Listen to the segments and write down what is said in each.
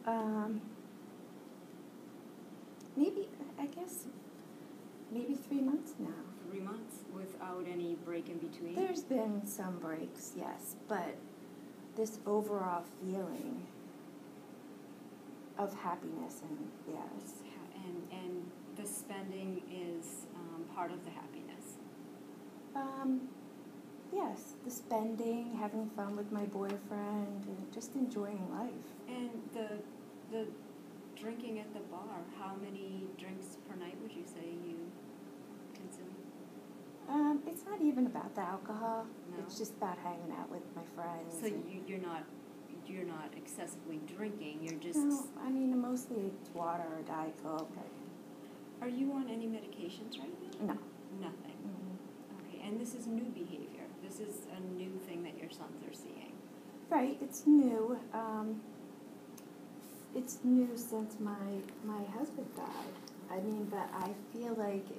Um, maybe, I guess, maybe 3 months now. 3 months without any break in between? There's been some breaks, yes, but this overall feeling of happiness and yes. And the spending is part of the happiness. Yes, the spending, having fun with my boyfriend, and just enjoying life. And the drinking at the bar, how many drinks per night would you say you consume? It's not even about the alcohol. No? It's just about hanging out with my friends. So you're not excessively drinking. You're just. No, I mean mostly it's water or Diet Coke. Are you on any medications right now? No. Nothing. Mm-hmm. Okay, and this is new behavior. This is a new thing that your sons are seeing. Right, it's new. It's new since my husband died. I mean, but I feel like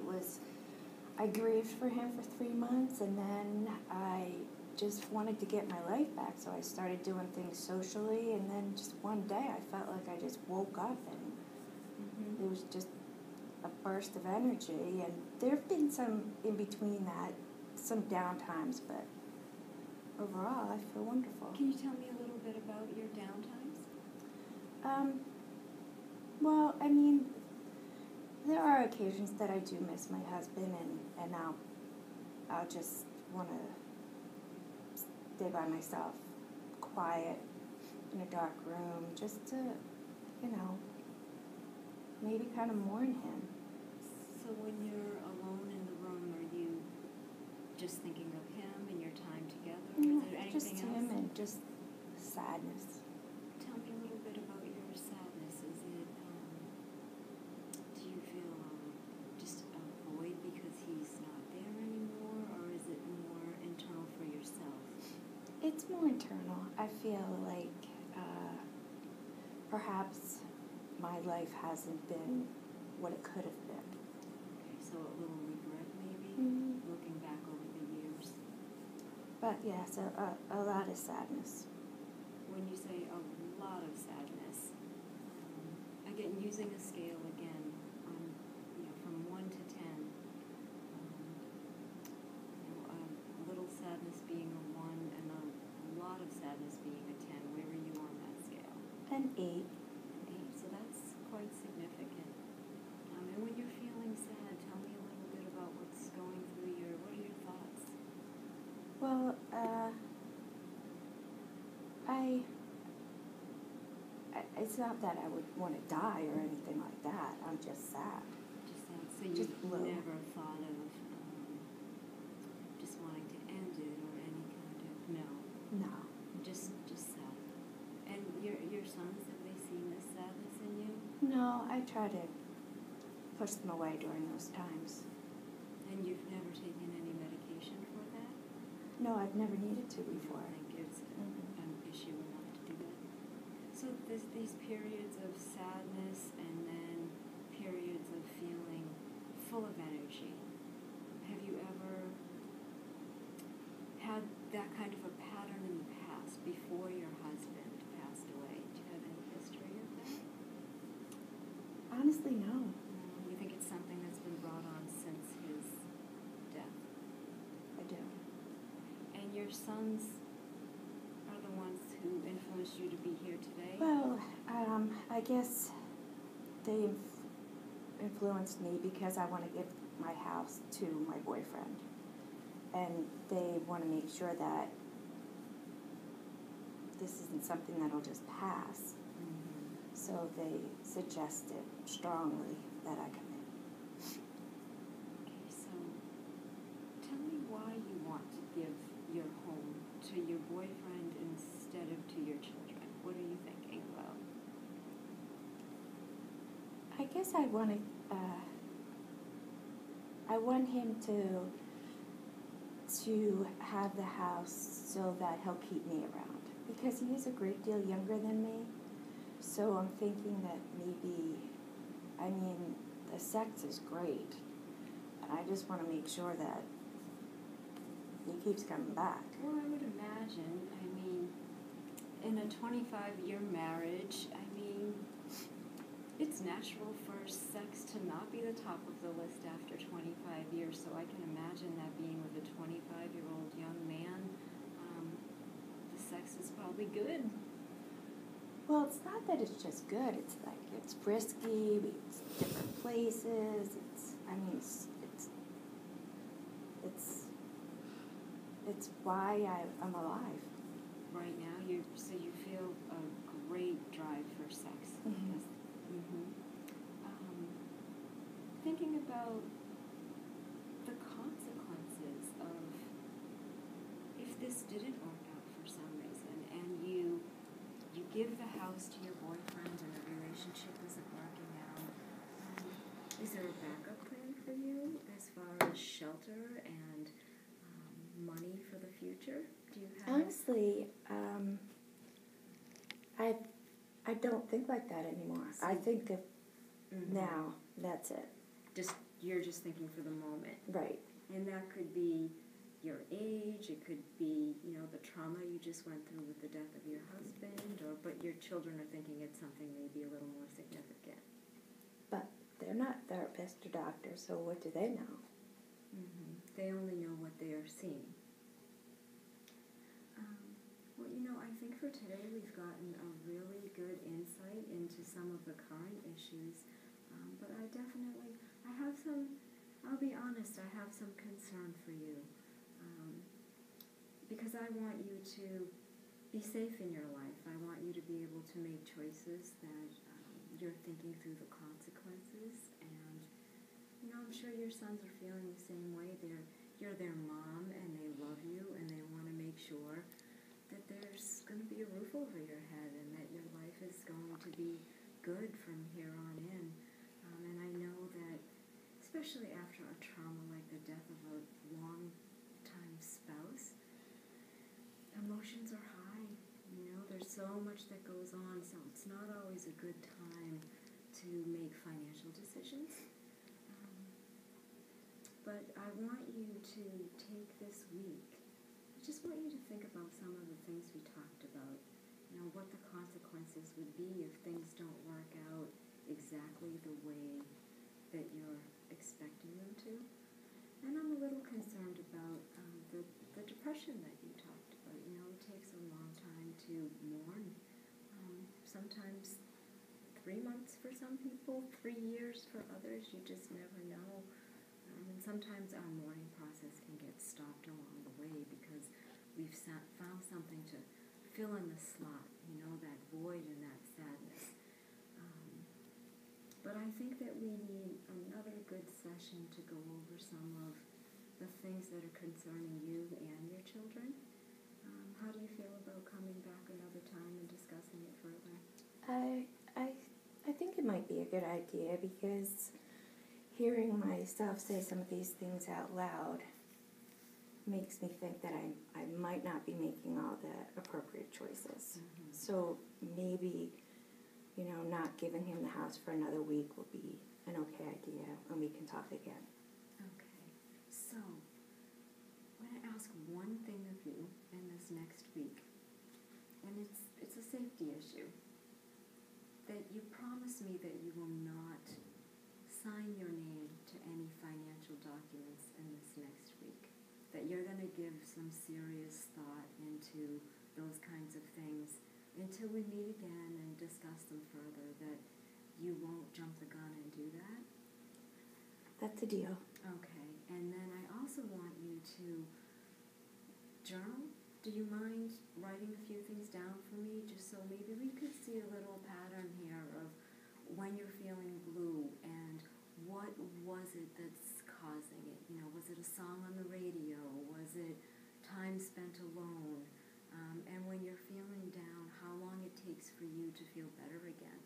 I grieved for him for 3 months, and then I just wanted to get my life back, so I started doing things socially, and then just one day I felt like I just woke up, and it was just a burst of energy, and there have been some in between that, some down times, but overall I feel wonderful. Can you tell me a little bit about your downtimes? Well, I mean, there are occasions that I do miss my husband, and I'll just want to stay by myself, quiet, in a dark room, just to, maybe kind of mourn him. So when you're alone in the room, are you just thinking of him and your time together? Is there anything just else? him and just sadness. Tell me a little bit about your sadness. Is it, do you feel just a void because he's not there anymore, or is it more internal for yourself? It's more internal. I feel like perhaps my life hasn't been what it could have been. Okay, so a little regret maybe, looking back over the years. But yes, a lot of sadness. When you say a lot of sadness, again, using a scale again, from 1 to 10, a little sadness being a 1 and a lot of sadness being a 10, where are you on that scale? An 8. 8, so that's quite significant. And when you're feeling sad, tell me a little bit about what's going through what are your thoughts? Well, it's not that I would want to die or anything like that. I'm just sad. Just sad. So you've never thought of just wanting to end it or any kind of, no? No. Just sad. And your sons, have they seen this sadness in you? No, I try to push them away during those times. And you've never taken any medication for that? No, I've never needed to before. I think it's an issue enough to do that. So there's these periods of sadness and then periods of feeling full of energy. Have you ever had that kind of a pattern in the past before your husband passed away? Do you have any history of that? Honestly, no. You think it's something that's been brought on since his death? I do. And your sons are the ones who influenced you to be here today? Well, I guess they influenced me because I want to give my house to my boyfriend. And they want to make sure that this isn't something that'll just pass. So they suggested strongly that I come in. Okay, so tell me why you want to give your home to your boyfriend instead of to your children. What are you thinking about? I guess I want him to have the house so that he'll keep me around, because he is a great deal younger than me. So I'm thinking that maybe, the sex is great, and I just want to make sure that he keeps coming back. Well, I would imagine, in a 25-year marriage, I mean, it's natural for sex to not be the top of the list after 25 years, so I can imagine that being with a 25-year-old young man, the sex is probably good. Well, it's not that it's just good. It's like it's risky. It's different places. It's why I'm alive. Right now, you feel a great drive for sex. Mm-hmm. Mm-hmm. Thinking about the consequences of if this didn't work out for some reason, and you give the house to your boyfriend and the relationship isn't working out, is there a backup plan for you as far as shelter and money for the future? Do you have? Honestly, I don't think like that anymore. So, I think of mm-hmm. now, that's it. You're just thinking for the moment. Right. And that could be your age, it could be, the trauma you just went through with the death of your husband, but your children are thinking it's something maybe a little more significant. But they're not therapists or doctors, so what do they know? Mm-hmm. They only know what they are seeing. Well, I think for today we've gotten a really good insight into some of the current issues, but I'll be honest, I have some concern for you, because I want you to be safe in your life. I want you to be able to make choices that you're thinking through the consequences, and I'm sure your sons are feeling the same way. You're their mom, and they love you, and they want to make sure that there's going to be a roof over your head, and that your life is going to be good from here on in. And I know that, especially after a trauma like the death of a long-time spouse, emotions are high. There's so much that goes on, so it's not always a good time to make financial decisions. But I want you to take this week. I just want you to think about some of the things we talked about. What the consequences would be if things don't work out exactly the way that you're expecting them to. And I'm a little concerned about the depression that you talked about. It takes a long time to mourn. Sometimes 3 months for some people, 3 years for others. You just never know. And sometimes our mourning process can get stopped along the way because we've found something to fill in the slot, that void and that sadness. But I think that we need another good session to go over some of the things that are concerning you and your children. How do you feel about coming back another time and discussing it further? I think it might be a good idea, because hearing myself say some of these things out loud makes me think that I might not be making all the appropriate choices. Mm-hmm. So maybe, not giving him the house for another week will be an okay idea, and we can talk again. Okay. So, I'm going to ask one thing of you in this next week, and it's a safety issue. That you promise me that you will not sign your name to any financial documents in this next week. That you're going to give some serious thought into those kinds of things until we meet again and discuss them further, that you won't jump the gun and do that? That's a deal. Okay. And then I also want you to journal. Do you mind writing a few things down for me, just so maybe we could see a little pattern here of when you're feeling blue and what was it that's causing it? Was it a song on the radio? Was it time spent alone? And when you're feeling down, how long it takes for you to feel better again?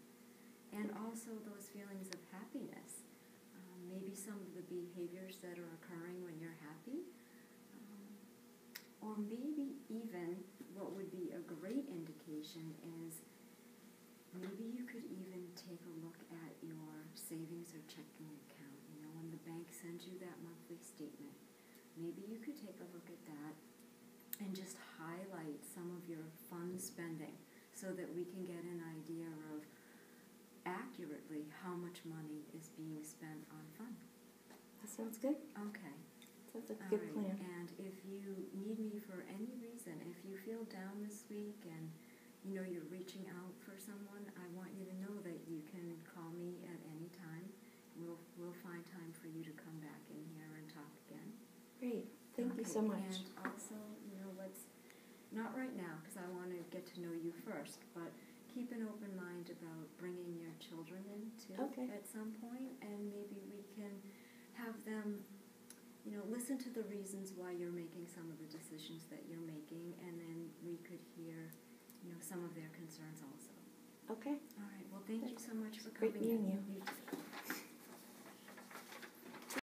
And also those feelings of happiness. Maybe some of the behaviors that are occurring when you're happy. Or maybe even what would be a great indication is maybe you could even take a look at your savings or checking account. When the bank sends you that monthly statement, maybe you could take a look at that and just highlight some of your fun spending. so that we can get an idea of accurately how much money is being spent on fun. That sounds good. Okay. Sounds like a All good right. plan. And if you need me for any reason, if you feel down this week and you know you're reaching out for someone, I want you to know that you can call me at any time. We'll find time for you to come back in here and talk again. Great. Thank you Okay, so much. And also, let's, not right now, because I want to get to know you first, but keep an open mind about bringing your children in, too, Okay. at some point, and maybe we can have them, listen to the reasons why you're making some of the decisions that you're making, and then we could hear, some of their concerns also. Okay. All right, well, thank you so much for Great coming in. meeting you. You